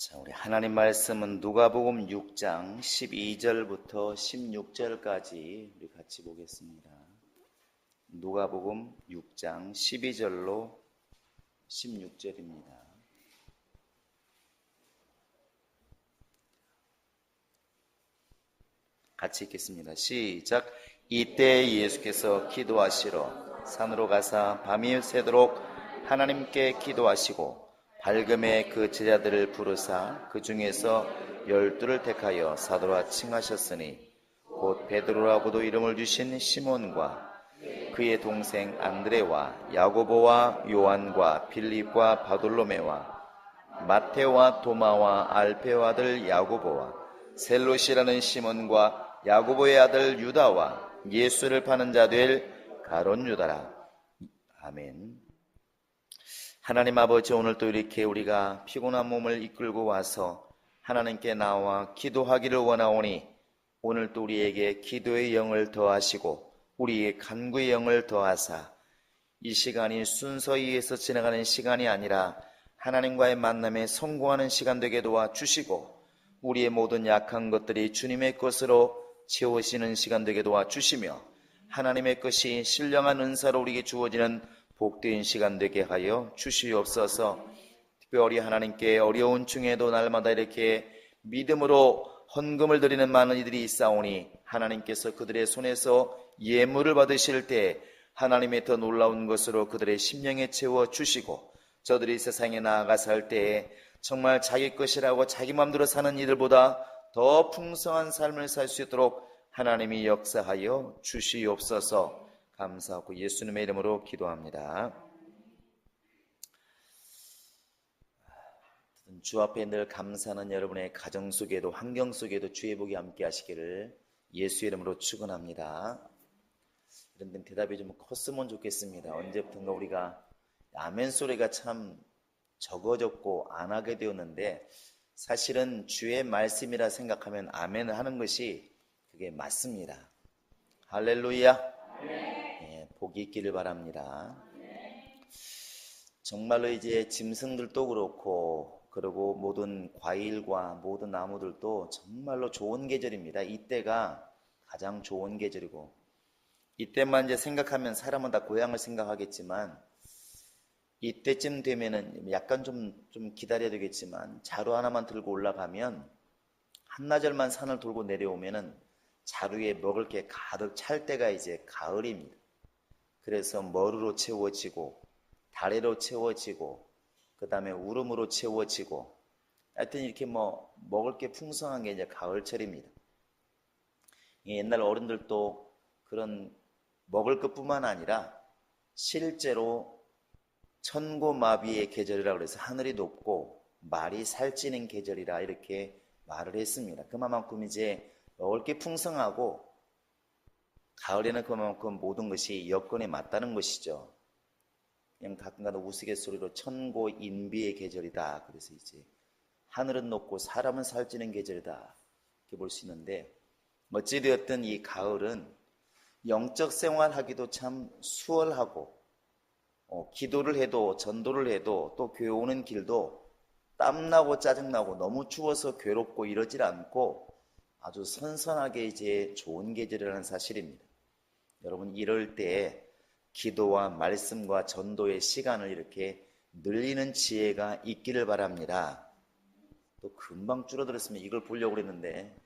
자, 우리 하나님 말씀은 누가복음 6장 12절부터 16절까지 우리 같이 보겠습니다. 누가복음 6장 12절로 16절입니다. 같이 읽겠습니다. 시작. 이때 예수께서 기도하시러 산으로 가사 밤이 새도록 하나님께 기도하시고 밝음에 그 제자들을 부르사 그 중에서 12를 택하여 사도라 칭하셨으니 곧 베드로라고도 이름을 주신 시몬과 그의 동생 안드레와 야고보와 요한과 빌립과 바돌로메와 마테오와 도마와 알페오 아들 야고보와 셀롯이라는 시몬과 야고보의 아들 유다와 예수를 파는 자 될 가롯 유다라. 아멘. 하나님 아버지, 오늘 또 이렇게 우리가 피곤한 몸을 이끌고 와서 하나님께 나와 기도하기를 원하오니 오늘 또 우리에게 기도의 영을 더하시고 우리의 간구의 영을 더하사 이 시간이 순서에 의해서 지나가는 시간이 아니라 하나님과의 만남에 성공하는 시간 되게 도와주시고 우리의 모든 약한 것들이 주님의 것으로 채워지는 시간 되게 도와주시며 하나님의 것이 신령한 은사로 우리에게 주어지는 복된 시간 되게 하여 주시옵소서. 특별히 하나님께 어려운 중에도 날마다 이렇게 믿음으로 헌금을 드리는 많은 이들이 있사오니 하나님께서 그들의 손에서 예물을 받으실 때 하나님의 더 놀라운 것으로 그들의 심령에 채워주시고 저들이 세상에 나아가 살 때에 정말 자기 것이라고 자기 마음대로 사는 이들보다 더 풍성한 삶을 살 수 있도록 하나님이 역사하여 주시옵소서. 감사하고 예수님의 이름으로 기도합니다. 주 앞에 늘 감사하는 여러분의 가정 속에도 환경 속에도 주의 복이 함께 하시기를 예수 이름으로 축원합니다. 이런 데 대답이 좀 컸으면 좋겠습니다. 언제부턴가 우리가 아멘 소리가 참 적어졌고 안 하게 되었는데 사실은 주의 말씀이라 생각하면 아멘을 하는 것이 그게 맞습니다. 할렐루야. 네, 복이 있기를 바랍니다. 정말로 이제 짐승들도 그렇고 그리고 모든 과일과 모든 나무들도 정말로 좋은 계절입니다. 이때가 가장 좋은 계절이고 이때만 이제 생각하면 사람은 다 고향을 생각하겠지만 이때쯤 되면은 약간 좀 기다려야 되겠지만 자루 하나만 들고 올라가면 한나절만 산을 돌고 내려오면은 자루에 먹을 게 가득 찰 때가 이제 가을입니다. 그래서 머루로 채워지고 다래로 채워지고 그 다음에 우름으로 채워지고 하여튼 이렇게 먹을 게 풍성한 게 이제 가을철입니다. 옛날 어른들도 그런 먹을 것뿐만 아니라 실제로 천고마비의 계절이라고 해서 하늘이 높고 말이 살찌는 계절이라 이렇게 말을 했습니다. 그만큼 이제 먹을 게 풍성하고 가을에는 그만큼 모든 것이 여건에 맞다는 것이죠. 그냥 가끔가다 우스갯소리로 천고인비의 계절이다. 그래서 이제 하늘은 높고 사람은 살찌는 계절이다. 이렇게 볼 수 있는데 어찌되었든 이 가을은 영적 생활하기도 참 수월하고 기도를 해도 전도를 해도 또 교회 오는 길도 땀나고 짜증나고 너무 추워서 괴롭고 이러질 않고 아주 선선하게 이제 좋은 계절이라는 사실입니다. 여러분 이럴 때 기도와 말씀과 전도의 시간을 이렇게 늘리는 지혜가 있기를 바랍니다. 또 금방 줄어들었으면 이걸 보려고 그랬는데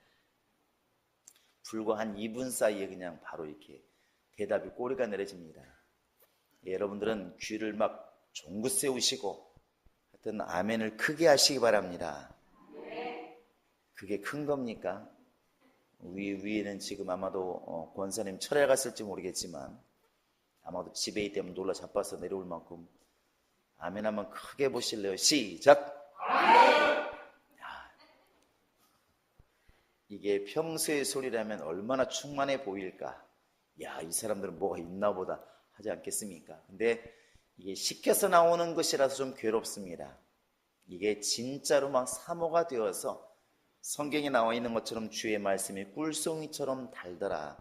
불과 한 2분 사이에 그냥 바로 이렇게 대답이 꼬리가 내려집니다. 여러분들은 귀를 막 종긋 세우시고 하여튼 아멘을 크게 하시기 바랍니다. 그게 큰 겁니까? 위에는 지금 아마도 권사님 철회 갔을지 모르겠지만 아마도 집에 있다면 놀라 자빠서 내려올 만큼 아멘 한번 크게 보실래요? 시작! 이게 평소의 소리라면 얼마나 충만해 보일까? 야, 이 사람들은 뭐가 있나 보다 하지 않겠습니까? 근데 이게 시켜서 나오는 것이라서 좀 괴롭습니다. 이게 진짜로 막 사모가 되어서 성경에 나와 있는 것처럼 주의 말씀이 꿀송이처럼 달더라.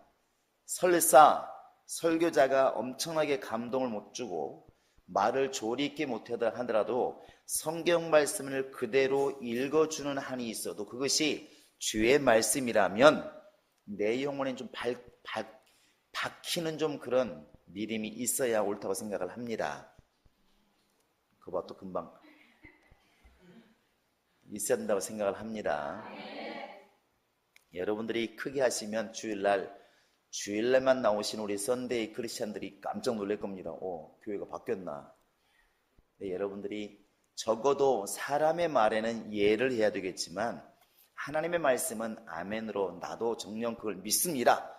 설사 설교자가 엄청나게 감동을 못 주고 말을 조리 있게 못하더라도 성경 말씀을 그대로 읽어주는 한이 있어도 그것이 주의 말씀이라면 내 영혼에 좀 박히는 좀 그런 믿음이 있어야 옳다고 생각을 합니다. 그거 또 금방 있어야 된다고 생각을 합니다. 여러분들이 크게 하시면 주일날만 나오신 우리 선데이 크리스찬들이 깜짝 놀랄 겁니다. 교회가 바뀌었나? 네, 여러분들이 적어도 사람의 말에는 이해를 해야 되겠지만 하나님의 말씀은 아멘으로 나도 정녕 그걸 믿습니다.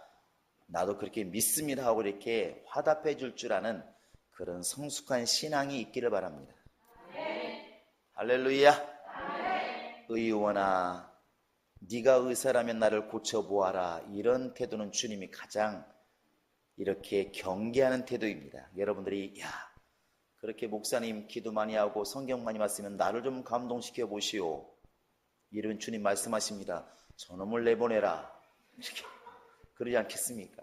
나도 그렇게 믿습니다 하고 이렇게 화답해 줄 줄 아는 그런 성숙한 신앙이 있기를 바랍니다. 할렐루야. 의원아, 네가 의사라면 나를 고쳐보아라. 이런 태도는 주님이 가장 이렇게 경계하는 태도입니다. 여러분들이 그렇게 목사님 기도 많이 하고 성경 많이 봤으면 나를 좀 감동시켜 보시오. 이런 주님 말씀하십니다. 저놈을 내보내라. 이렇게 그러지 않겠습니까?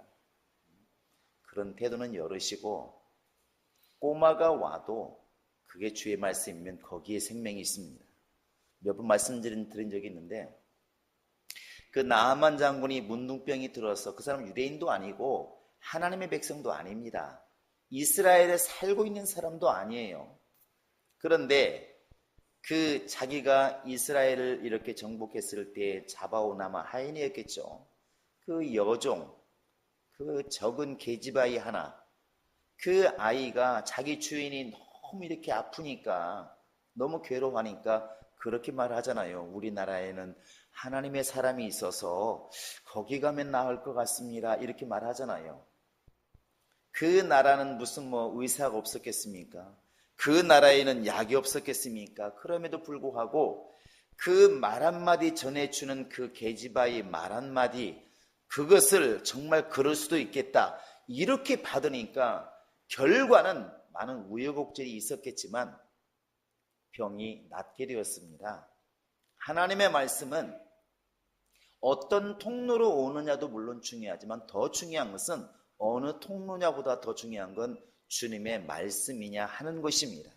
그런 태도는 열으시고 꼬마가 와도 그게 주의 말씀이면 거기에 생명이 있습니다. 몇 번 말씀드린 적이 있는데 그 나아만 장군이 문둥병이 들어서 그 사람 유대인도 아니고 하나님의 백성도 아닙니다. 이스라엘에 살고 있는 사람도 아니에요. 그런데 그 자기가 이스라엘을 이렇게 정복했을 때 잡아온 아마 하인이었겠죠. 그 여종, 그 적은 계집아이 하나, 그 아이가 자기 주인이 너무 이렇게 아프니까 너무 괴로워하니까 그렇게 말하잖아요. 우리나라에는 하나님의 사람이 있어서 거기 가면 나을 것 같습니다. 이렇게 말하잖아요. 그 나라는 무슨 의사가 없었겠습니까? 그 나라에는 약이 없었겠습니까? 그럼에도 불구하고 그 말 한마디 전해주는 그 계집아이 말 한마디, 그것을 정말 그럴 수도 있겠다 이렇게 받으니까 결과는 많은 우여곡절이 있었겠지만 병이 낫게 되었습니다. 하나님의 말씀은 어떤 통로로 오느냐도 물론 중요하지만 더 중요한 것은 어느 통로냐보다 더 중요한 건 주님의 말씀이냐 하는 것입니다.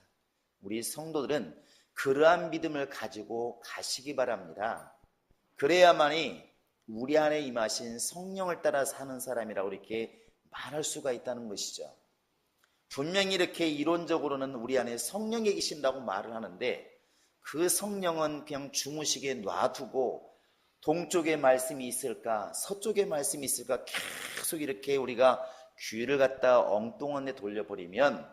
우리 성도들은 그러한 믿음을 가지고 가시기 바랍니다. 그래야만이 우리 안에 임하신 성령을 따라 사는 사람이라고 이렇게 말할 수가 있다는 것이죠. 분명히 이렇게 이론적으로는 우리 안에 성령이 계신다고 말을 하는데 그 성령은 그냥 주무시게 놔두고 동쪽에 말씀이 있을까 서쪽에 말씀이 있을까 계속 이렇게 우리가 귀를 갖다 엉뚱한 데 돌려버리면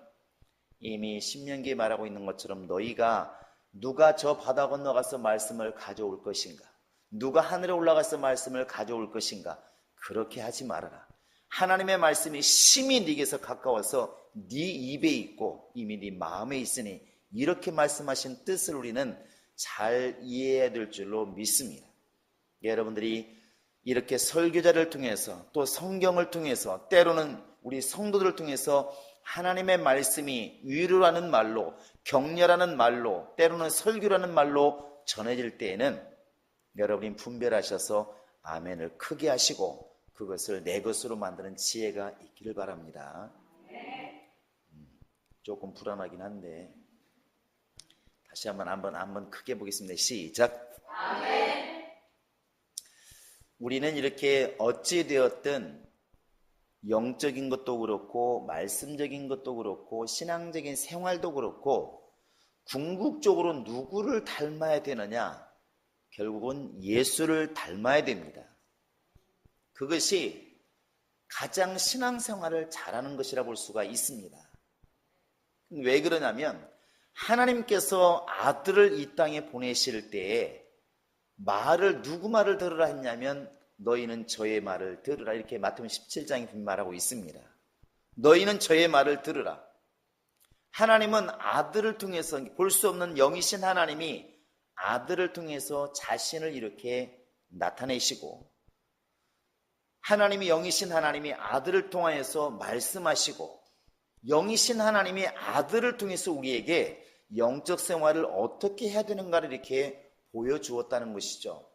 이미 신명기에 말하고 있는 것처럼 너희가 누가 저 바다 건너가서 말씀을 가져올 것인가, 누가 하늘에 올라가서 말씀을 가져올 것인가, 그렇게 하지 말아라. 하나님의 말씀이 심히 네게서 가까워서 네 입에 있고 이미 네 마음에 있으니 이렇게 말씀하신 뜻을 우리는 잘 이해해야 될 줄로 믿습니다. 여러분들이 이렇게 설교자를 통해서 또 성경을 통해서 때로는 우리 성도들을 통해서 하나님의 말씀이 위로라는 말로, 격려라는 말로, 때로는 설교라는 말로 전해질 때에는 여러분이 분별하셔서 아멘을 크게 하시고 그것을 내 것으로 만드는 지혜가 있기를 바랍니다. 조금 불안하긴 한데 다시 한번 크게 보겠습니다. 시작. 아멘. 우리는 이렇게 어찌되었든 영적인 것도 그렇고 말씀적인 것도 그렇고 신앙적인 생활도 그렇고 궁극적으로 누구를 닮아야 되느냐? 결국은 예수를 닮아야 됩니다. 그것이 가장 신앙생활을 잘하는 것이라 볼 수가 있습니다. 왜 그러냐면 하나님께서 아들을 이 땅에 보내실 때에 누구 말을 들으라 했냐면 너희는 저의 말을 들으라, 이렇게 마태복음 17장에 말하고 있습니다. 너희는 저의 말을 들으라. 하나님은 아들을 통해서, 볼 수 없는 영이신 하나님이 아들을 통해서 자신을 이렇게 나타내시고, 하나님이 영이신 하나님이 아들을 통하여서 말씀하시고, 영이신 하나님이 아들을 통해서 우리에게 영적 생활을 어떻게 해야 되는가를 이렇게 보여주었다는 것이죠.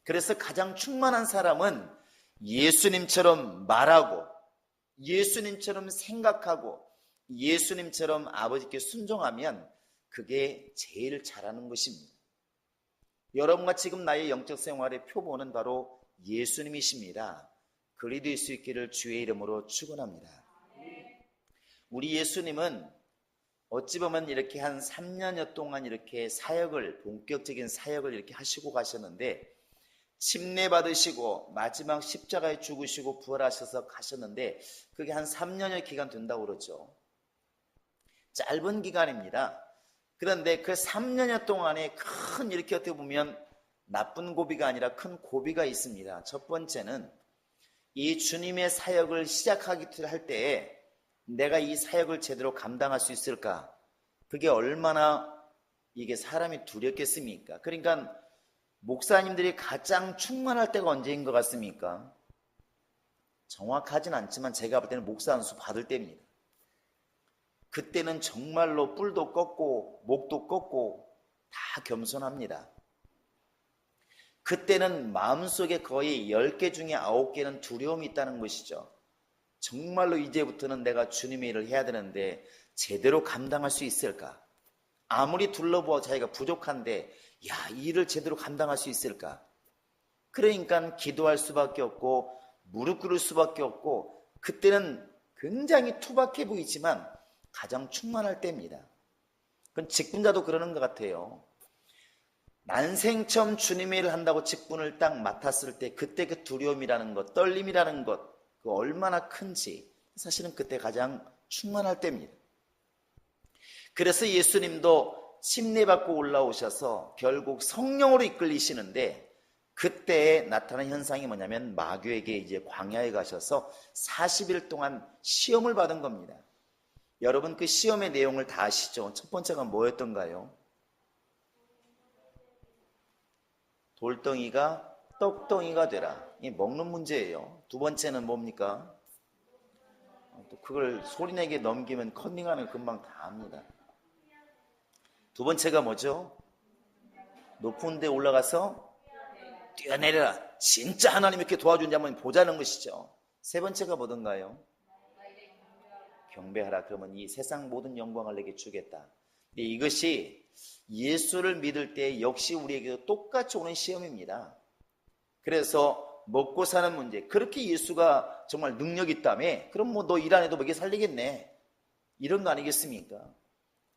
그래서 가장 충만한 사람은 예수님처럼 말하고 예수님처럼 생각하고 예수님처럼 아버지께 순종하면 그게 제일 잘하는 것입니다. 여러분과 지금 나의 영적 생활의 표본은 바로 예수님이십니다. 그리 될 수 있기를 주의 이름으로 축원합니다. 우리 예수님은 어찌 보면 이렇게 한 3년여 동안 이렇게 본격적인 사역을 이렇게 하시고 가셨는데, 침례 받으시고 마지막 십자가에 죽으시고 부활하셔서 가셨는데, 그게 한 3년여 기간 된다고 그러죠. 짧은 기간입니다. 그런데 그 3년여 동안에 큰 이렇게 어떻게 보면 나쁜 고비가 아니라 큰 고비가 있습니다. 첫 번째는 이 주님의 사역을 시작하기 할 때에 내가 이 사역을 제대로 감당할 수 있을까? 그게 얼마나 이게 사람이 두렵겠습니까? 그러니까 목사님들이 가장 충만할 때가 언제인 것 같습니까? 정확하진 않지만 제가 볼 때는 목사 안수 받을 때입니다. 그때는 정말로 뿔도 꺾고 목도 꺾고 다 겸손합니다. 그때는 마음속에 거의 10개 중에 9개는 두려움이 있다는 것이죠. 정말로 이제부터는 내가 주님의 일을 해야 되는데 제대로 감당할 수 있을까? 아무리 둘러보아 자기가 부족한데 이 일을 제대로 감당할 수 있을까? 그러니까 기도할 수밖에 없고 무릎 꿇을 수밖에 없고, 그때는 굉장히 투박해 보이지만 가장 충만할 때입니다. 그건 직분자도 그러는 것 같아요. 난생 처음 주님의 일을 한다고 직분을 딱 맡았을 때 그때 그 두려움이라는 것, 떨림이라는 것, 그 얼마나 큰지 사실은 그때 가장 충만할 때입니다. 그래서 예수님도 침례받고 올라오셔서 결국 성령으로 이끌리시는데, 그때 나타난 현상이 뭐냐면 마귀에게 이제 광야에 가셔서 40일 동안 시험을 받은 겁니다. 여러분 그 시험의 내용을 다 아시죠? 첫 번째가 뭐였던가요? 돌덩이가 떡덩이가 되라. 이 먹는 문제예요. 두 번째는 뭡니까? 또 그걸 소리내게 넘기면 컨닝하면 금방 다 압니다. 두 번째가 뭐죠? 높은 데 올라가서 뛰어내려라. 진짜 하나님 이렇게 도와준지 한번 보자는 것이죠. 세 번째가 뭐던가요? 경배하라. 그러면 이 세상 모든 영광을 내게 주겠다. 이것이 예수를 믿을 때 역시 우리에게도 똑같이 오는 시험입니다. 그래서 먹고 사는 문제, 그렇게 예수가 정말 능력 있다며, 그럼 뭐 너 일 안 해도 먹여 살리겠네, 이런 거 아니겠습니까?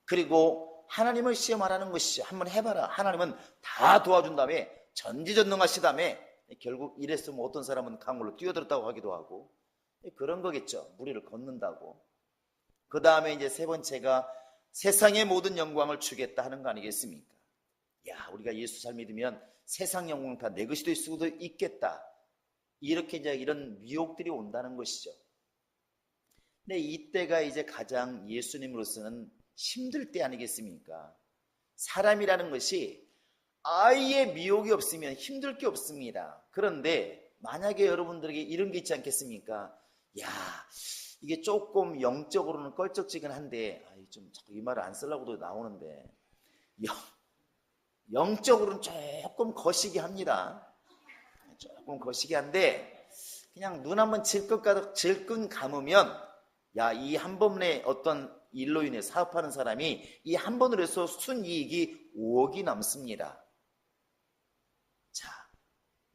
그리고 하나님을 시험하라는 것이죠. 한번 해봐라. 하나님은 다 도와준다며, 전지전능하시다며. 결국 이랬으면 어떤 사람은 강물로 뛰어들었다고 하기도 하고, 그런 거겠죠. 무리를 걷는다고. 그 다음에 이제 세 번째가 세상의 모든 영광을 주겠다 하는 거 아니겠습니까? 우리가 예수 잘 믿으면 세상 영광 다 내 것이 될 수도 있겠다. 이렇게 이제 이런 미혹들이 온다는 것이죠. 근데 이때가 이제 가장 예수님으로서는 힘들 때 아니겠습니까? 사람이라는 것이 아예 미혹이 없으면 힘들 게 없습니다. 그런데 만약에 여러분들에게 이런 게 있지 않겠습니까? 이게 조금 영적으로는 껄쩍지근한데, 좀 이 말을 안 쓰려고도 나오는데, 영적으로는 조금 거시기 합니다. 조금 거시기 한데, 그냥 눈 한번 질끈 감으면, 이 한 번의 어떤 일로 인해 사업하는 사람이 이 한 번으로 해서 순이익이 5억이 남습니다.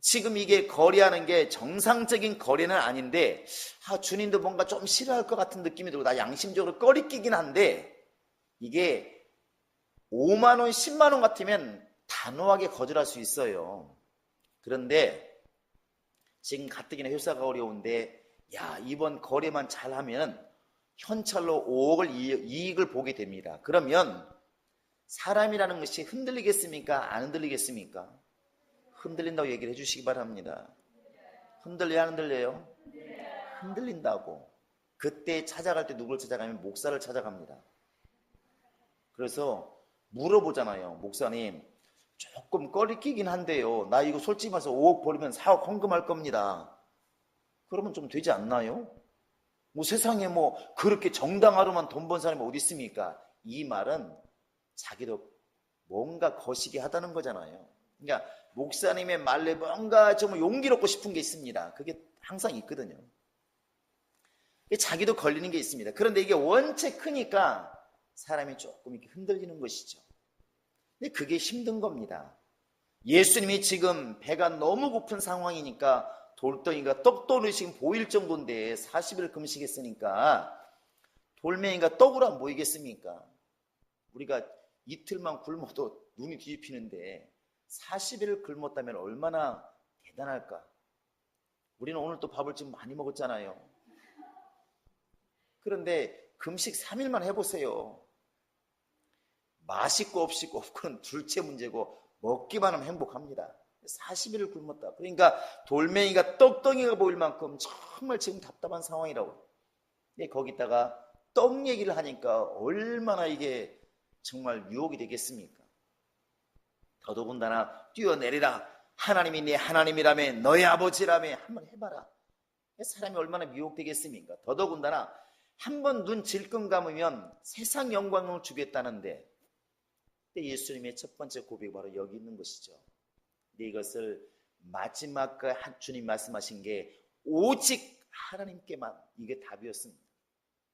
지금 이게 거래하는 게 정상적인 거래는 아닌데, 주님도 뭔가 좀 싫어할 것 같은 느낌이 들고, 나 양심적으로 꺼리끼긴 한데, 이게 5만원, 10만원 같으면 단호하게 거절할 수 있어요. 그런데 지금 가뜩이나 회사가 어려운데, 이번 거래만 잘하면 현찰로 5억을 이익을 보게 됩니다. 그러면 사람이라는 것이 흔들리겠습니까? 안 흔들리겠습니까? 흔들린다고 얘기를 해주시기 바랍니다. 흔들려야 안 흔들려요? 흔들린다고. 그때 찾아갈 때 누굴 찾아가면 목사를 찾아갑니다. 그래서 물어보잖아요. 목사님, 조금 꺼리끼긴 한데요, 나 이거 솔직히 말해서 5억 버리면 4억 헌금할 겁니다. 그러면 좀 되지 않나요? 세상에 그렇게 정당하로만 돈 번 사람이 어디 있습니까? 이 말은 자기도 뭔가 거시기 하다는 거잖아요. 그러니까 목사님의 말에 뭔가 좀 용기롭고 싶은 게 있습니다. 그게 항상 있거든요. 자기도 걸리는 게 있습니다. 그런데 이게 원체 크니까 사람이 조금 이렇게 흔들리는 것이죠. 근데 그게 힘든 겁니다. 예수님이 지금 배가 너무 고픈 상황이니까 돌덩이가 떡돈이 지금 보일 정도인데 40일 금식했으니까 돌멩이가 떡으로 안 보이겠습니까? 우리가 이틀만 굶어도 눈이 뒤집히는데 40일을 굶었다면 얼마나 대단할까? 우리는 오늘 또 밥을 좀 많이 먹었잖아요. 그런데 금식 3일만 해보세요. 맛있고 없고 그건 둘째 문제고 먹기만 하면 행복합니다. 40일을 굶었다. 그러니까 돌멩이가 떡덩이가 보일 만큼 정말 지금 답답한 상황이라고. 거기다가 떡 얘기를 하니까 얼마나 이게 정말 유혹이 되겠습니까? 더더군다나 뛰어내리라. 하나님이 네 하나님이라며 너의 아버지라며 한번 해봐라. 사람이 얼마나 미혹되겠습니까? 더더군다나 한번 눈 질끈 감으면 세상 영광을 주겠다는데 예수님의 첫 번째 고백이 바로 여기 있는 것이죠. 근데 이것을 마지막 주님 말씀하신 게 오직 하나님께만, 이게 답이었습니다.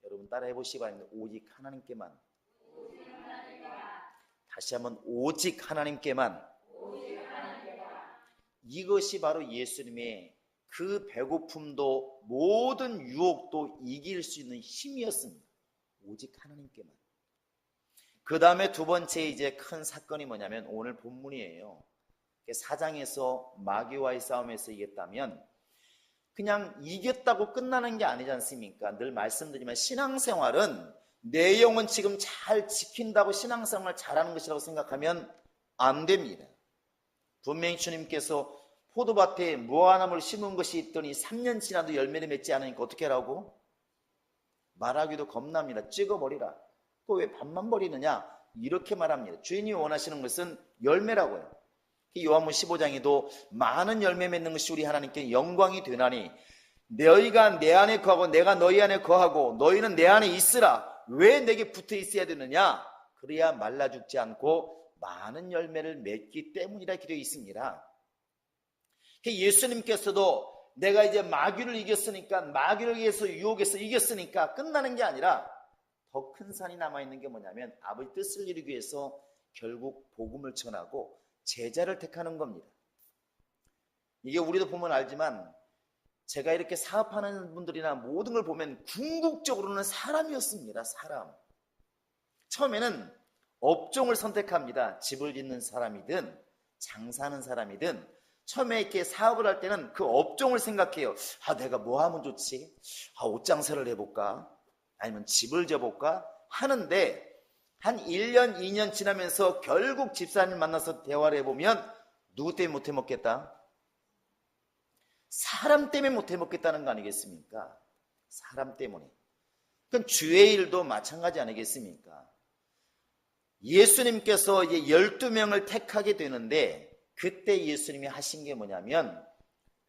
여러분 따라해 보시기 바랍니다. 오직 하나님께만. 다시 한번 오직 하나님께만. 이것이 바로 예수님의 그 배고픔도 모든 유혹도 이길 수 있는 힘이었습니다. 오직 하나님께만. 그 다음에 두 번째 이제 큰 사건이 뭐냐면 오늘 본문이에요. 사장에서 마귀와의 싸움에서 이겼다면 그냥 이겼다고 끝나는 게 아니지 않습니까? 늘 말씀드리면 신앙생활은 내 영은 지금 잘 지킨다고 신앙생활 잘하는 것이라고 생각하면 안 됩니다. 분명히 주님께서 포도밭에 무화과나무를 심은 것이 있더니 3년 지나도 열매를 맺지 않으니까 어떻게 하라고? 말하기도 겁납니다. 찍어버리라. 그거 왜 밭만 버리느냐? 이렇게 말합니다. 주인이 원하시는 것은 열매라고요. 요한복음 15장에도 많은 열매 맺는 것이 우리 하나님께 영광이 되나니 너희가 내 안에 거하고 내가 너희 안에 거하고 너희는 내 안에 있으라. 왜 내게 붙어 있어야 되느냐? 그래야 말라 죽지 않고 많은 열매를 맺기 때문이라 기록되어 있습니다. 예수님께서도 내가 이제 마귀를 이겼으니까, 마귀를 위해서 유혹해서 이겼으니까 끝나는 게 아니라 더 큰 산이 남아있는 게 뭐냐면 아버지 뜻을 이루기 위해서 결국 복음을 전하고 제자를 택하는 겁니다. 이게 우리도 보면 알지만 제가 이렇게 사업하는 분들이나 모든 걸 보면 궁극적으로는 사람이었습니다. 사람. 처음에는 업종을 선택합니다. 집을 짓는 사람이든 장사하는 사람이든 처음에 이렇게 사업을 할 때는 그 업종을 생각해요. 내가 뭐 하면 좋지? 옷장사를 해볼까? 아니면 집을 져볼까? 하는데 한 1년, 2년 지나면서 결국 집사님 만나서 대화를 해보면 누구 때문에 못 해먹겠다? 사람 때문에 못 해먹겠다는 거 아니겠습니까? 사람 때문에. 그건 주의 일도 마찬가지 아니겠습니까? 예수님께서 이제 12명을 택하게 되는데 그때 예수님이 하신 게 뭐냐면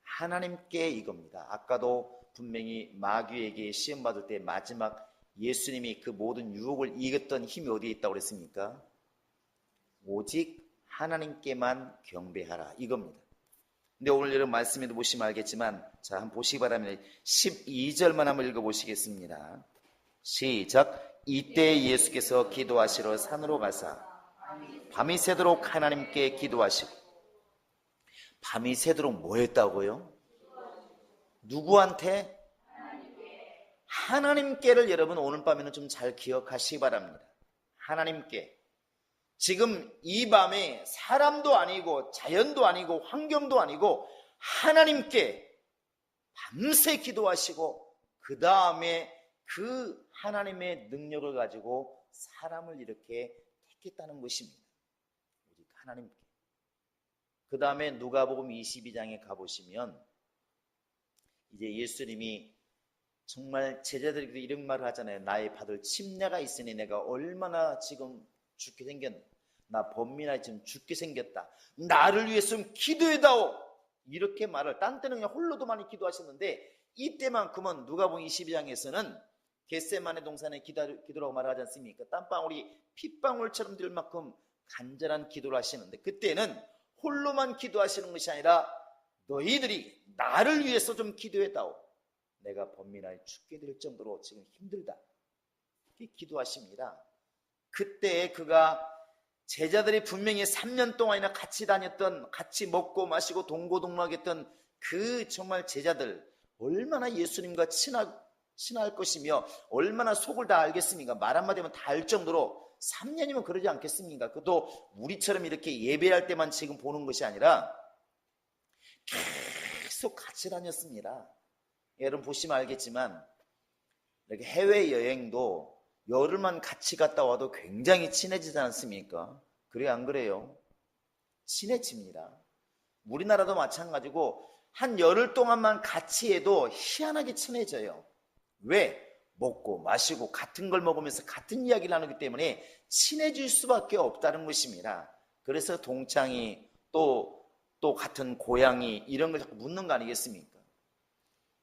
하나님께 이겁니다. 아까도 분명히 마귀에게 시험받을 때 마지막 예수님이 그 모든 유혹을 이겼던 힘이 어디에 있다고 그랬습니까? 오직 하나님께만 경배하라 이겁니다. 근데 오늘 여러분 말씀에도 보시면 알겠지만 자 한번 보시기 바랍니다. 12절만 한번 읽어보시겠습니다. 시작. 이때 예수께서 기도하시러 산으로 가사 밤이 새도록 하나님께 기도하시고. 밤이 새도록 뭐 했다고요? 누구한테? 하나님께를 여러분 오늘 밤에는 좀 잘 기억하시기 바랍니다. 하나님께. 지금 이 밤에 사람도 아니고 자연도 아니고 환경도 아니고 하나님께 밤새 기도하시고 그 다음에 그 하나님의 능력을 가지고 사람을 이렇게 택했다는 것입니다. 오직 하나님께. 그 다음에 누가복음 22장에 가보시면 이제 예수님이 정말 제자들에게 이런 말을 하잖아요. 나의 받을 침례가 있으니 내가 얼마나 지금 죽게 생겼나. 나 범민아 지금 죽게 생겼다. 나를 위해서 좀 기도해다오. 이렇게 말을 딴 때는 그냥 홀로도 많이 기도하셨는데 이때만큼은 누가복음 22장에서는 겟세마네 동산의 기도라고 말하지 않습니까? 땀방울이 핏방울처럼 될 만큼 간절한 기도를 하시는데 그때는 홀로만 기도하시는 것이 아니라 너희들이 나를 위해서 좀 기도해다오. 내가 범민하여 죽게 될 정도로 지금 힘들다. 이렇게 기도하십니다. 그때 그가 제자들이 분명히 3년 동안이나 같이 다녔던, 같이 먹고 마시고 동고동락했던 그 정말 제자들, 얼마나 예수님과 친할 것이며 얼마나 속을 다 알겠습니까? 말 한마디 하면 다 알 정도로 3년이면 그러지 않겠습니까? 그것도 우리처럼 이렇게 예배할 때만 지금 보는 것이 아니라 계속 같이 다녔습니다. 여러분 보시면 알겠지만 이렇게 해외여행도 열흘만 같이 갔다 와도 굉장히 친해지지 않습니까? 그래요, 안 그래요? 친해집니다. 우리나라도 마찬가지고 한 열흘 동안만 같이 해도 희한하게 친해져요. 왜? 먹고 마시고 같은 걸 먹으면서 같은 이야기를 나누기 때문에 친해질 수밖에 없다는 것입니다. 그래서 동창이 또 같은 고향이 이런 걸 자꾸 묻는 거 아니겠습니까?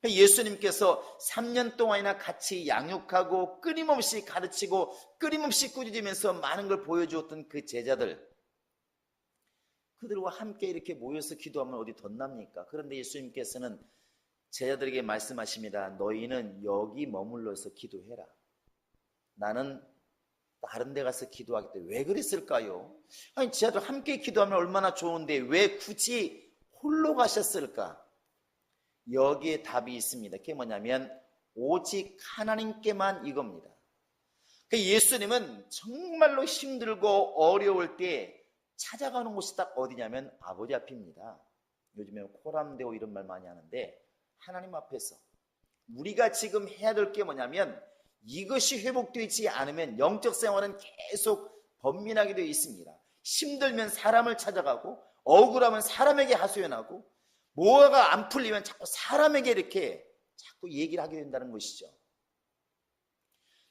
예수님께서 3년 동안이나 같이 양육하고 끊임없이 가르치고 끊임없이 꾸짖으면서 많은 걸 보여주었던 그 제자들, 그들과 함께 이렇게 모여서 기도하면 어디 덧납니까? 그런데 예수님께서는 제자들에게 말씀하십니다. 너희는 여기 머물러서 기도해라. 나는 다른 데 가서 기도하겠다. 왜 그랬을까요? 아니 제자들 함께 기도하면 얼마나 좋은데 왜 굳이 홀로 가셨을까? 여기에 답이 있습니다. 그게 뭐냐면 오직 하나님께만 이겁니다. 예수님은 정말로 힘들고 어려울 때 찾아가는 곳이 딱 어디냐면 아버지 앞입니다. 요즘에 코람데오 이런 말 많이 하는데 하나님 앞에서 우리가 지금 해야 될 게 뭐냐면 이것이 회복되지 않으면 영적 생활은 계속 번민하게 되어 있습니다. 힘들면 사람을 찾아가고 억울하면 사람에게 하소연하고 뭐가 안 풀리면 자꾸 사람에게 이렇게 자꾸 얘기를 하게 된다는 것이죠.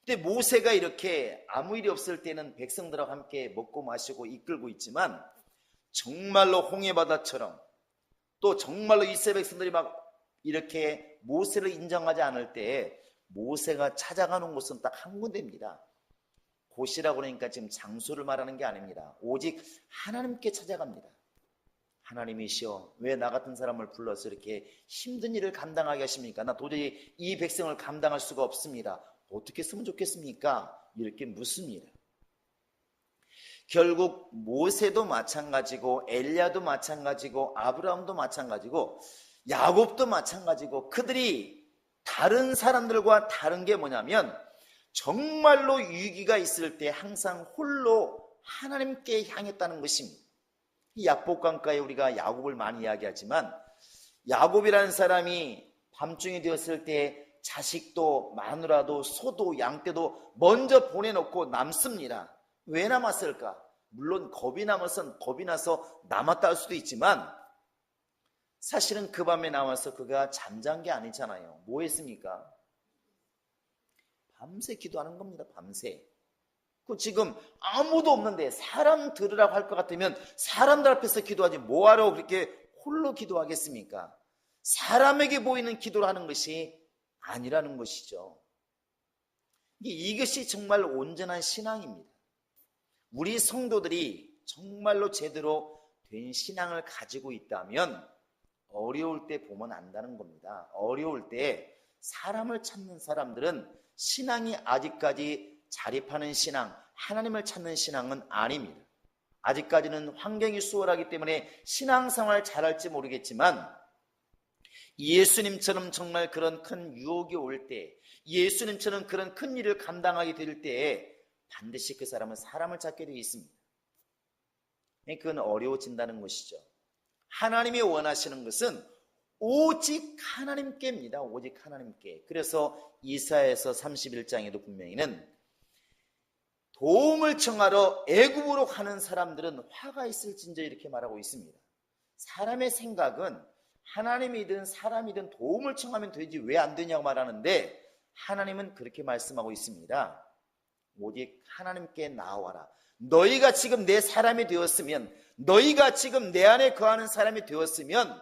근데 모세가 이렇게 아무 일이 없을 때는 백성들하고 함께 먹고 마시고 이끌고 있지만 정말로 홍해바다처럼 또 정말로 이스라엘 백성들이 막 이렇게 모세를 인정하지 않을 때 모세가 찾아가는 곳은 딱 한 군데입니다. 곳이라고 그러니까 지금 장소를 말하는 게 아닙니다. 오직 하나님께 찾아갑니다. 하나님이시여 왜 나 같은 사람을 불러서 이렇게 힘든 일을 감당하게 하십니까? 나 도저히 이 백성을 감당할 수가 없습니다. 어떻게 했으면 좋겠습니까? 이렇게 묻습니다. 결국 모세도 마찬가지고 엘리야도 마찬가지고 아브라함도 마찬가지고 야곱도 마찬가지고 그들이 다른 사람들과 다른 게 뭐냐면 정말로 위기가 있을 때 항상 홀로 하나님께 향했다는 것입니다. 이 야복강가에 우리가 야곱을 많이 이야기하지만 야곱이라는 사람이 밤중이 되었을 때 자식도 마누라도 소도 양떼도 먼저 보내놓고 남습니다. 왜 남았을까? 물론 겁이 나서 남았다 할 수도 있지만 사실은 그 밤에 나와서 그가 잠잔 게 아니잖아요. 뭐 했습니까? 밤새 기도하는 겁니다. 밤새. 그 지금 아무도 없는데 사람 들으라고 할 것 같으면 사람들 앞에서 기도하지 뭐하러 그렇게 홀로 기도하겠습니까? 사람에게 보이는 기도를 하는 것이 아니라는 것이죠. 이것이 정말 온전한 신앙입니다. 우리 성도들이 정말로 제대로 된 신앙을 가지고 있다면 어려울 때 보면 안다는 겁니다. 어려울 때 사람을 찾는 사람들은 신앙이 아직까지 자립하는 신앙, 하나님을 찾는 신앙은 아닙니다. 아직까지는 환경이 수월하기 때문에 신앙생활 잘할지 모르겠지만 예수님처럼 정말 그런 큰 유혹이 올 때, 예수님처럼 그런 큰 일을 감당하게 될 때에 반드시 그 사람은 사람을 찾게 되어 있습니다. 그건 어려워진다는 것이죠. 하나님이 원하시는 것은 오직 하나님께입니다. 오직 하나님께. 그래서 이사야서 31장에도 분명히는 도움을 청하러 애굽으로 가는 사람들은 화가 있을진저 이렇게 말하고 있습니다. 사람의 생각은 하나님이든 사람이든 도움을 청하면 되지 왜 안 되냐고 말하는데 하나님은 그렇게 말씀하고 있습니다. 오직 하나님께 나아와라. 너희가 지금 내 사람이 되었으면, 너희가 지금 내 안에 거하는 사람이 되었으면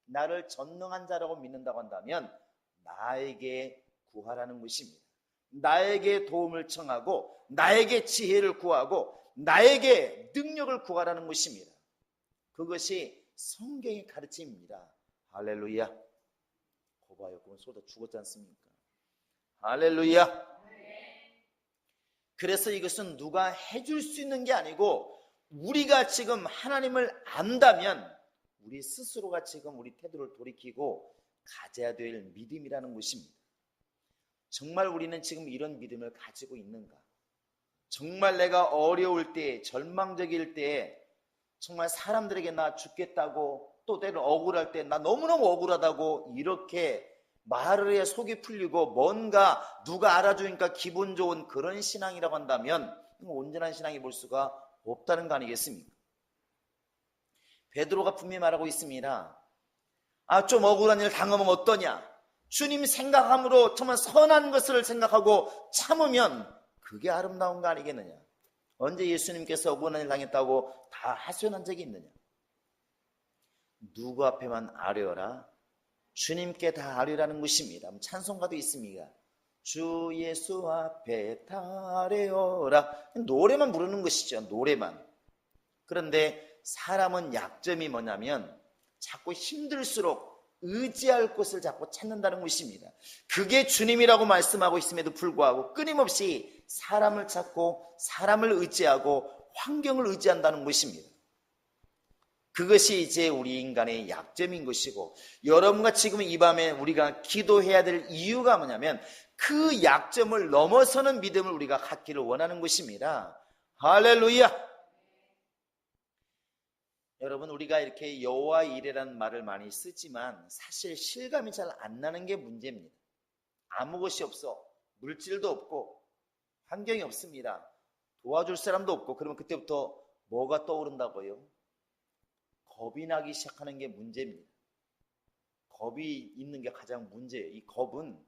나를 전능한 자라고 믿는다고 한다면 나에게 구하라는 것입니다. 나에게 도움을 청하고 나에게 지혜를 구하고 나에게 능력을 구하라는 것입니다. 그것이 성경의 가르침입니다. 할렐루야. 봐봐요. 그건 쏟아 죽었지 않습니까? 할렐루야. 그래서 이것은 누가 해줄 수 있는 게 아니고 우리가 지금 하나님을 안다면 우리 스스로가 지금 우리 태도를 돌이키고 가져야 될 믿음이라는 것입니다. 정말 우리는 지금 이런 믿음을 가지고 있는가? 정말 내가 어려울 때, 절망적일 때 정말 사람들에게 나 죽겠다고 또 때로 억울할 때 나 너무너무 억울하다고 이렇게 말을 해야 속이 풀리고 뭔가 누가 알아주니까 기분 좋은 그런 신앙이라고 한다면 온전한 신앙이 볼 수가 없다는 거 아니겠습니까? 베드로가 분명히 말하고 있습니다. 좀 억울한 일 당하면 어떠냐? 주님 생각함으로 정말 선한 것을 생각하고 참으면 그게 아름다운 거 아니겠느냐? 언제 예수님께서 억울한 일 당했다고 다 하소연한 적이 있느냐? 누구 앞에만 아뢰어라? 주님께 다 아뢰라는 것입니다. 찬송가도 있습니다. 주 예수 앞에 다 아뢰어라. 노래만 부르는 것이죠. 노래만. 그런데 사람은 약점이 뭐냐면 자꾸 힘들수록 의지할 곳을 자꾸 찾는다는 것입니다. 그게 주님이라고 말씀하고 있음에도 불구하고 끊임없이 사람을 찾고 사람을 의지하고 환경을 의지한다는 것입니다. 그것이 이제 우리 인간의 약점인 것이고, 여러분과 지금 이 밤에 우리가 기도해야 될 이유가 뭐냐면 그 약점을 넘어서는 믿음을 우리가 갖기를 원하는 것입니다. 할렐루야. 여러분, 우리가 이렇게 여호와 이레라는 말을 많이 쓰지만 사실 실감이 잘 안 나는 게 문제입니다. 아무 것이 없어. 물질도 없고 환경이 없습니다. 도와줄 사람도 없고. 그러면 그때부터 뭐가 떠오른다고요? 겁이 나기 시작하는 게 문제입니다. 겁이 있는 게 가장 문제예요. 이 겁은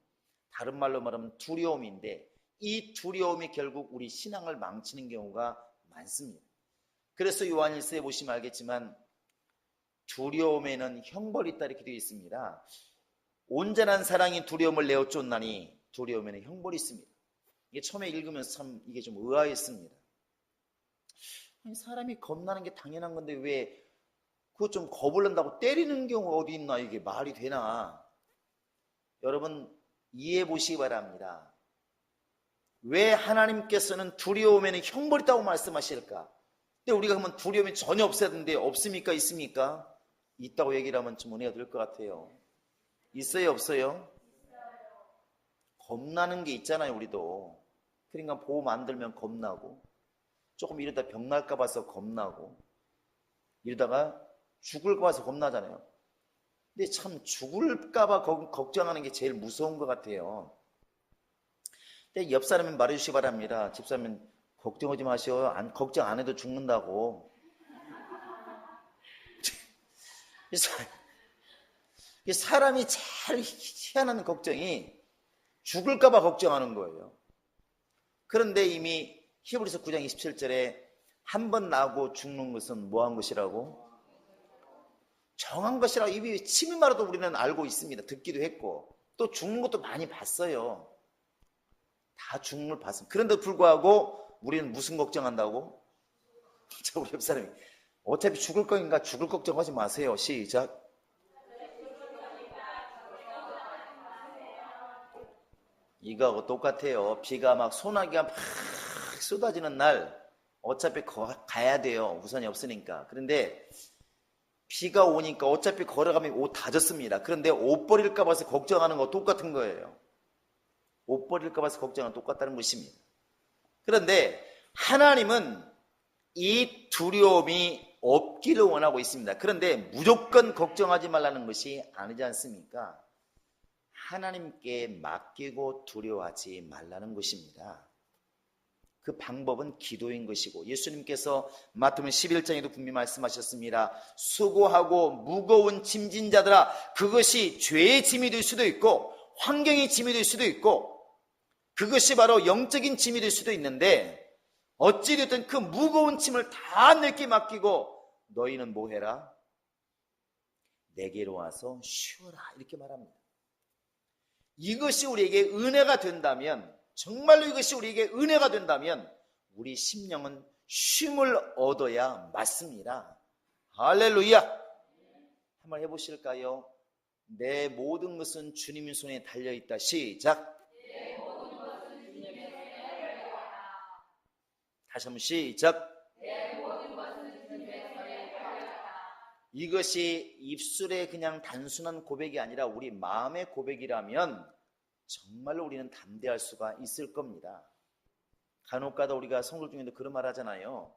다른 말로 말하면 두려움인데 이 두려움이 결국 우리 신앙을 망치는 경우가 많습니다. 그래서 요한일서에 보시면 알겠지만 두려움에는 형벌이 있다 이렇게 되어 있습니다. 온전한 사랑이 두려움을 내어 쫓나니 두려움에는 형벌이 있습니다. 이게 처음에 읽으면서 참 이게 좀 의아했습니다. 아니, 사람이 겁나는 게 당연한 건데 왜 그거 좀 겁을 난다고 때리는 경우가 어디 있나? 이게 말이 되나? 여러분 이해해 보시기 바랍니다. 왜 하나님께서는 두려움에는 형벌이 있다고 말씀하실까? 근데 우리가 그러면 두려움이 전혀 없어야 되는데 없습니까? 있습니까? 있다고 얘기를 하면 좀 은혜가 될 것 같아요. 있어요? 없어요? 겁나는 게 있잖아요. 우리도. 그러니까 보험 안 들면 겁나고 조금 이러다 병 날까 봐서 겁나고 이러다가 죽을까 봐서 겁나잖아요. 근데 참 죽을까 봐 걱정하는 게 제일 무서운 것 같아요. 근데 옆 사람은 말해주시기 바랍니다. 집사람은 걱정하지 마시오. 걱정 안 해도 죽는다고. 사람이 제일 희한한 걱정이 죽을까 봐 걱정하는 거예요. 그런데 이미 히브리서 9장 27절에 한 번 나고 죽는 것은 뭐한 것이라고? 정한 것이라고 입이 침이 말아도 우리는 알고 있습니다. 듣기도 했고 또 죽는 것도 많이 봤어요. 다 죽는 걸 봤습니다. 그런데도 불구하고 우리는 무슨 걱정한다고? 우리 옆 사람이 어차피 죽을 거니까 죽을 걱정하지 마세요. 시작. 이거하고 똑같아요. 비가 막 소나기가 막 쏟아지는 날 어차피 가야 돼요. 우산이 없으니까. 그런데 비가 오니까 어차피 걸어가면 옷 다 젖습니다. 그런데 옷 버릴까 봐서 걱정하는 거 똑같은 거예요. 옷 버릴까 봐서 걱정은 똑같다는 것입니다. 그런데 하나님은 이 두려움이 없기를 원하고 있습니다. 그런데 무조건 걱정하지 말라는 것이 아니지 않습니까? 하나님께 맡기고 두려워하지 말라는 것입니다. 그 방법은 기도인 것이고 예수님께서 마태복음 11장에도 분명히 말씀하셨습니다. 수고하고 무거운 짐진 자들아, 그것이 죄의 짐이 될 수도 있고 환경의 짐이 될 수도 있고 그것이 바로 영적인 짐이 될 수도 있는데 어찌됐든 그 무거운 짐을 다 내게 맡기고 너희는 뭐 해라? 내게로 와서 쉬어라 이렇게 말합니다. 이것이 우리에게 은혜가 된다면, 정말로 이것이 우리에게 은혜가 된다면 우리 심령은 쉼을 얻어야 맞습니다. 할렐루야. 한번 해보실까요? 내 모든 것은 주님의 손에 달려있다. 시작. 다시 한번 시작. 이것이 입술의 그냥 단순한 고백이 아니라 우리 마음의 고백이라면 정말로 우리는 담대할 수가 있을 겁니다. 간혹가다 우리가 성도 중에도 그런 말 하잖아요.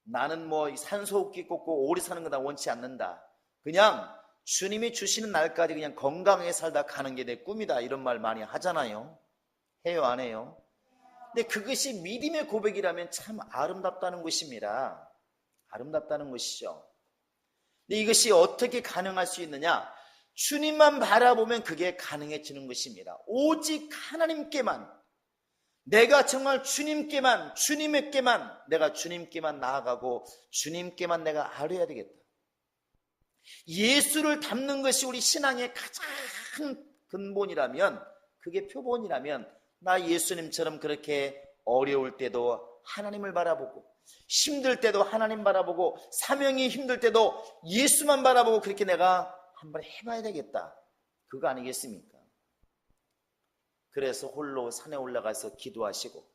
나는 뭐 산소호흡기 꽂고 오래 사는 거 나 원치 않는다. 그냥 주님이 주시는 날까지 그냥 건강하게 살다 가는 게 내 꿈이다. 이런 말 많이 하잖아요. 해요, 안 해요? 근데 그것이 믿음의 고백이라면 참 아름답다는 것입니다. 아름답다는 것이죠. 근데 이것이 어떻게 가능할 수 있느냐? 주님만 바라보면 그게 가능해지는 것입니다. 오직 하나님께만, 내가 정말 주님에게만 내가 주님께만 나아가고 주님께만 내가 알아야 되겠다. 예수를 닮는 것이 우리 신앙의 가장 근본이라면, 그게 표본이라면, 나 예수님처럼 그렇게 어려울 때도 하나님을 바라보고, 힘들 때도 하나님 바라보고, 사명이 힘들 때도 예수만 바라보고 그렇게 내가 한번 해봐야 되겠다. 그거 아니겠습니까? 그래서 홀로 산에 올라가서 기도하시고,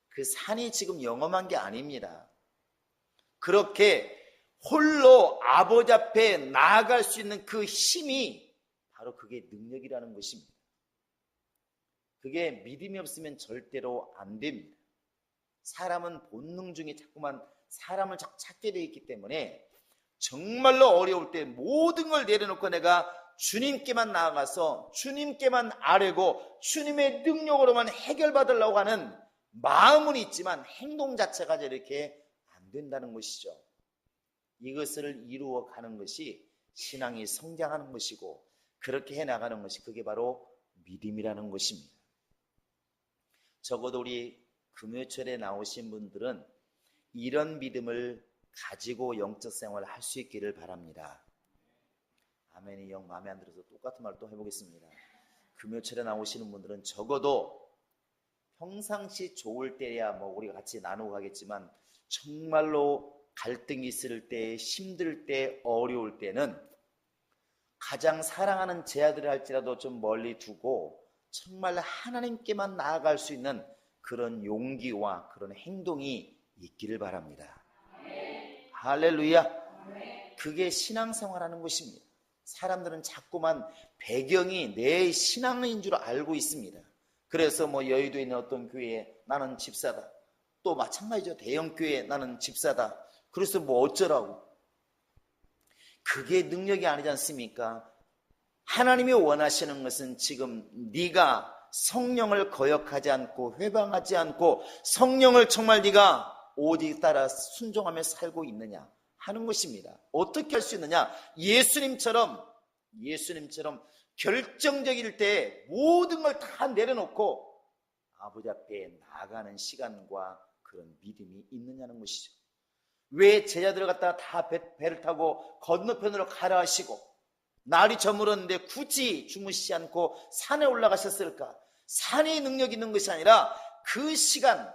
그 산이 지금 영험한 게 아닙니다. 그렇게 홀로 아버지 앞에 나아갈 수 있는 그 힘이 바로 그게 능력이라는 것입니다. 그게 믿음이 없으면 절대로 안 됩니다. 사람은 본능 중에 자꾸만 사람을 찾게 되어 있기 때문에 정말로 어려울 때 모든 걸 내려놓고 내가 주님께만 나아가서 주님께만 아뢰고 주님의 능력으로만 해결받으려고 하는 마음은 있지만 행동 자체가 이렇게 안 된다는 것이죠. 이것을 이루어가는 것이 신앙이 성장하는 것이고, 그렇게 해나가는 것이 그게 바로 믿음이라는 것입니다. 적어도 우리 금요철에 나오신 분들은 이런 믿음을 가지고 영적 생활을 할 수 있기를 바랍니다. 아멘이 영 마음에 안 들어서 똑같은 말 또 해보겠습니다. 금요철에 나오시는 분들은 적어도 평상시 좋을 때야 뭐 우리가 같이 나누고 가겠지만, 정말로 갈등이 있을 때, 힘들 때, 어려울 때는 가장 사랑하는 제 아들을 할지라도 좀 멀리 두고 정말 하나님께만 나아갈 수 있는 그런 용기와 그런 행동이 있기를 바랍니다. 할렐루야. 그게 신앙생활하는 것입니다. 사람들은 자꾸만 배경이 내 신앙인 줄 알고 있습니다. 그래서 뭐 여의도에 있는 어떤 교회에 나는 집사다, 또 마찬가지죠. 대형교회에 나는 집사다, 그래서 뭐 어쩌라고. 그게 능력이 아니지 않습니까? 하나님이 원하시는 것은 지금 네가 성령을 거역하지 않고 회방하지 않고 성령을 정말 네가 오직 따라 순종하며 살고 있느냐 하는 것입니다. 어떻게 할 수 있느냐? 예수님처럼 결정적일 때 모든 걸 다 내려놓고 아버지 앞에 나아가는 시간과 그런 믿음이 있느냐는 것이죠. 왜 제자들을 갖다가 다 배를 타고 건너편으로 가라 하시고 날이 저물었는데 굳이 주무시지 않고 산에 올라가셨을까? 산의 능력이 있는 것이 아니라 그 시간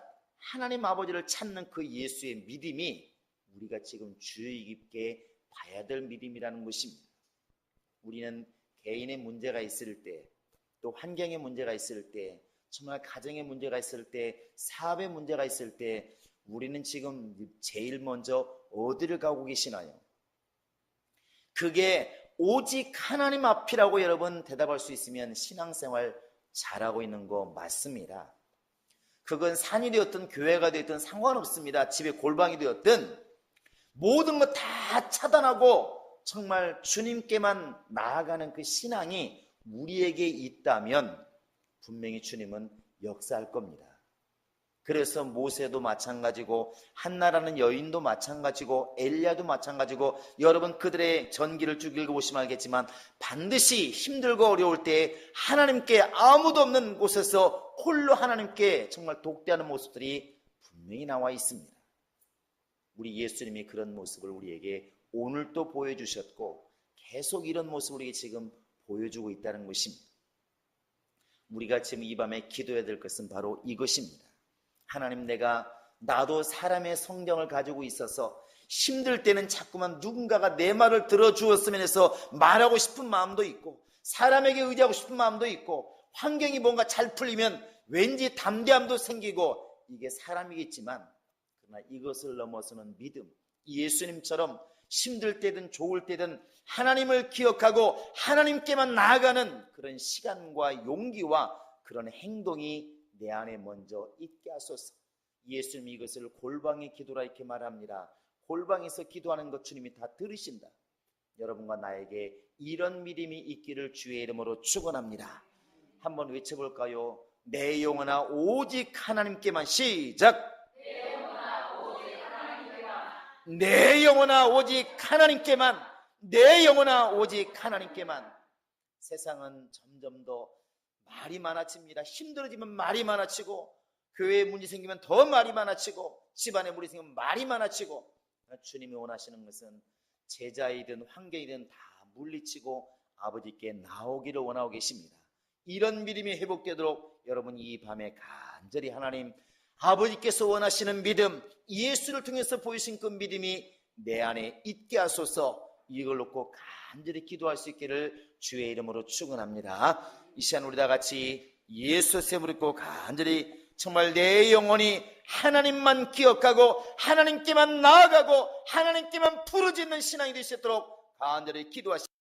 하나님 아버지를 찾는 그 예수의 믿음이 우리가 지금 주의 깊게 봐야 될 믿음이라는 것입니다. 우리는 개인의 문제가 있을 때, 또 환경의 문제가 있을 때, 정말 가정의 문제가 있을 때, 사업의 문제가 있을 때 우리는 지금 제일 먼저 어디를 가고 계시나요? 그게 오직 하나님 앞이라고 여러분 대답할 수 있으면 신앙생활 잘하고 있는 거 맞습니다. 그건 산이 되었든 교회가 되었든 상관없습니다. 집에 골방이 되었든 모든 거 다 차단하고 정말 주님께만 나아가는 그 신앙이 우리에게 있다면 분명히 주님은 역사할 겁니다. 그래서 모세도 마찬가지고 한나라는 여인도 마찬가지고 엘리야도 마찬가지고, 여러분 그들의 전기를 쭉 읽어보시면 알겠지만 반드시 힘들고 어려울 때 하나님께 아무도 없는 곳에서 홀로 하나님께 정말 독대하는 모습들이 분명히 나와 있습니다. 우리 예수님이 그런 모습을 우리에게 오늘도 보여주셨고 계속 이런 모습을 우리에게 지금 보여주고 있다는 것입니다. 우리가 지금 이 밤에 기도해야 될 것은 바로 이것입니다. 하나님, 나도 사람의 성경을 가지고 있어서 힘들 때는 자꾸만 누군가가 내 말을 들어주었으면 해서 말하고 싶은 마음도 있고, 사람에게 의지하고 싶은 마음도 있고, 환경이 뭔가 잘 풀리면 왠지 담대함도 생기고, 이게 사람이겠지만, 그러나 이것을 넘어서는 믿음, 예수님처럼 힘들 때든 좋을 때든 하나님을 기억하고 하나님께만 나아가는 그런 시간과 용기와 그런 행동이 내 안에 먼저 있게 하소서. 예수님이 이것을 골방의 기도라 이렇게 말합니다. 골방에서 기도하는 것 주님이 다 들으신다. 여러분과 나에게 이런 믿음이 있기를 주의 이름으로 축원합니다. 한번 외쳐볼까요? 내 영혼아 오직 하나님께만. 시작. 내 영혼아 오직 하나님께만. 내 영혼아 오직 하나님께만. 세상은 점점 더 말이 많아집니다. 힘들어지면 말이 많아지고, 교회에 문제 생기면 더 말이 많아지고, 집안에 문제 생기면 말이 많아지고, 주님이 원하시는 것은 제자이든 환경이든 다 물리치고 아버지께 나오기를 원하고 계십니다. 이런 믿음이 회복되도록 여러분 이 밤에 간절히 하나님 아버지께서 원하시는 믿음, 예수를 통해서 보이신 그 믿음이 내 안에 있게 하소서. 이걸 놓고 간절히 기도할 수 있기를 주의 이름으로 축원합니다. 이 시간 우리 다 같이 예수의 세무를 입고 간절히 정말 내 영혼이 하나님만 기억하고 하나님께만 나아가고 하나님께만 부르짖는 신앙이 되시도록 간절히 기도하십시오.